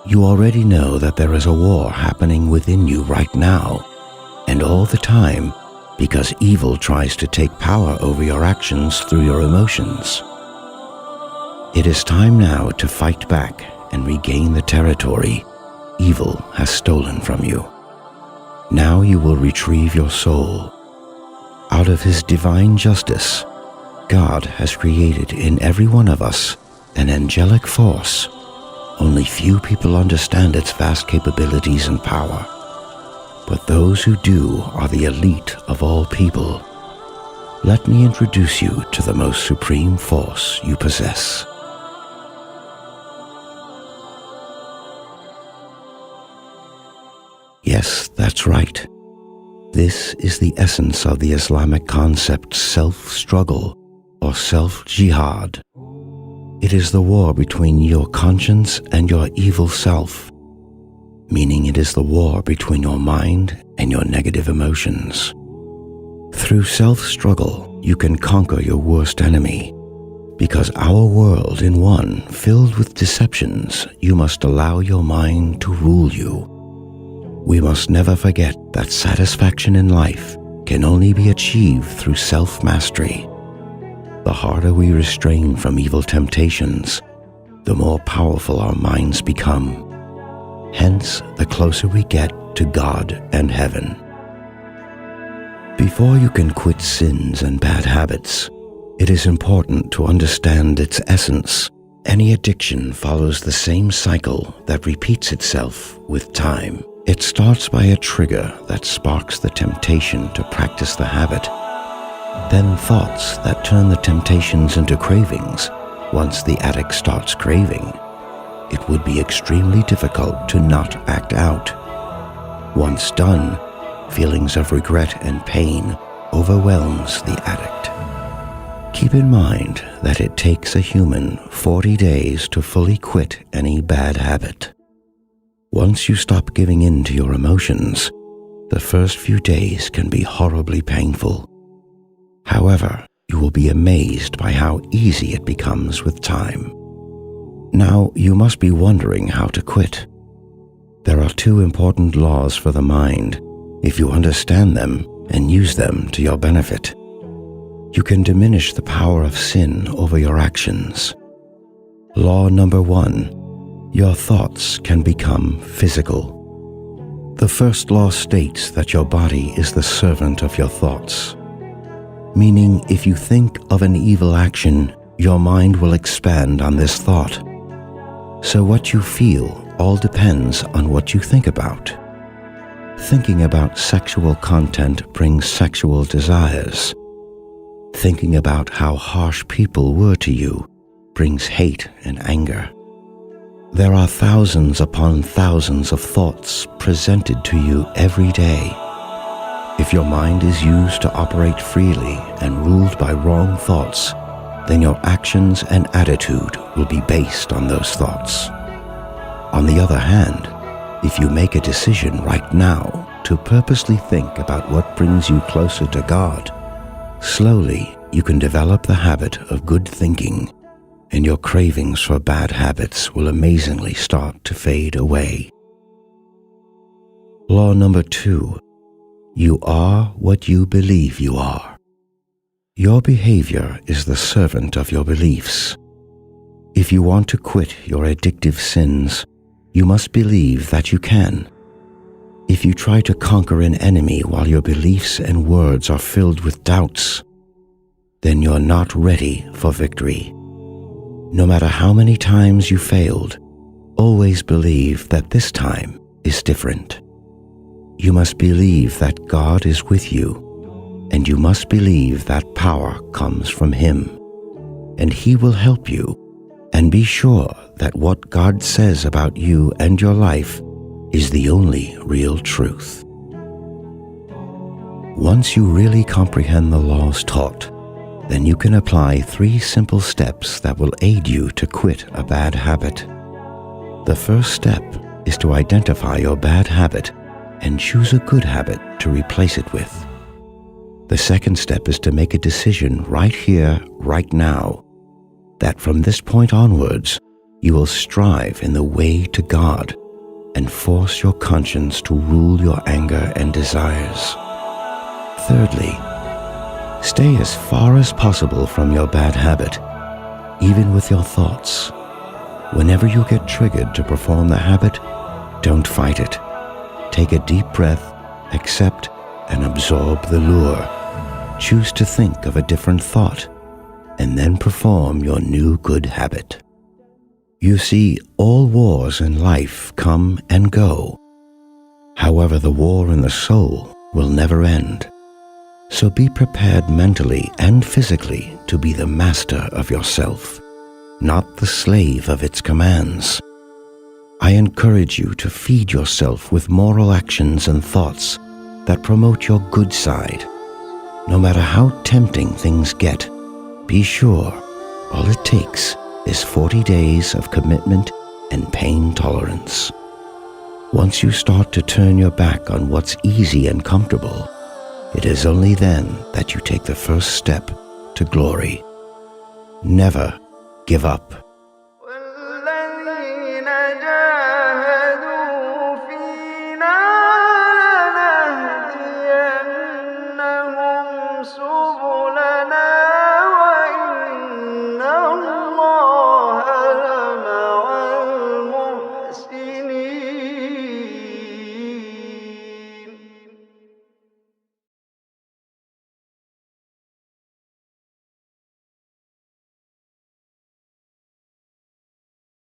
You already know that there is a war happening within you right now, and all the time, because evil tries to take power over your actions through your emotions. It is time now to fight back and regain the territory evil has stolen from you. Now you will retrieve your soul. Out of His divine justice, God has created in every one of us an angelic force. Only few people understand its vast capabilities and power, but those who do are the elite of all people. Let me introduce you to the most supreme force you possess. Yes, that's right. This is the essence of the Islamic concept self-struggle or self-jihad. It is the war between your conscience and your evil self, meaning it is the war between your mind and your negative emotions. Through self-struggle, you can conquer your worst enemy. Because our world in one, filled with deceptions, you must allow your mind to rule you. We must never forget that satisfaction in life can only be achieved through self-mastery. The harder we restrain from evil temptations, the more powerful our minds become. Hence, the closer we get to God and heaven. Before you can quit sins and bad habits, it is important to understand its essence. Any addiction follows the same cycle that repeats itself with time. It starts by a trigger that sparks the temptation to practice the habit, then thoughts that turn the temptations into cravings. Once the addict starts craving, it would be extremely difficult to not act out. Once done, feelings of regret and pain overwhelms the addict. Keep in mind that it takes a human 40 days to fully quit any bad habit. Once you stop giving in to your emotions, the first few days can be horribly painful. However, you will be amazed by how easy it becomes with time. Now, you must be wondering how to quit. There are two important laws for the mind. If you understand them and use them to your benefit, you can diminish the power of sin over your actions. Law number 1. Your thoughts can become physical. The first law states that your body is the servant of your thoughts, meaning if you think of an evil action, your mind will expand on this thought. So what you feel all depends on what you think about. Thinking about sexual content brings sexual desires. Thinking about how harsh people were to you brings hate and anger. There are thousands upon thousands of thoughts presented to you every day. If your mind is used to operate freely and ruled by wrong thoughts, then your actions and attitude will be based on those thoughts. On the other hand, if you make a decision right now to purposely think about what brings you closer to God, slowly you can develop the habit of good thinking, and your cravings for bad habits will amazingly start to fade away. Law number 2. You are what you believe you are. Your behavior is the servant of your beliefs. If you want to quit your addictive sins, you must believe that you can. If you try to conquer an enemy while your beliefs and words are filled with doubts, then you're not ready for victory. No matter how many times you failed, always believe that this time is different. You must believe that God is with you, and you must believe that power comes from Him, and He will help you, and be sure that what God says about you and your life is the only real truth. Once you really comprehend the laws taught, then you can apply 3 simple steps that will aid you to quit a bad habit. The first step is to identify your bad habit and choose a good habit to replace it with. The second step is to make a decision right here, right now, that from this point onwards, you will strive in the way to God and force your conscience to rule your anger and desires. Thirdly, stay as far as possible from your bad habit, even with your thoughts. Whenever you get triggered to perform the habit, don't fight it. Take a deep breath, accept and absorb the lure. Choose to think of a different thought, and then perform your new good habit. You see, all wars in life come and go. However, the war in the soul will never end. So be prepared mentally and physically to be the master of yourself, not the slave of its commands. I encourage you to feed yourself with moral actions and thoughts that promote your good side. No matter how tempting things get, be sure all it takes is 40 days of commitment and pain tolerance. Once you start to turn your back on what's easy and comfortable, it is only then that you take the first step to glory. Never give up.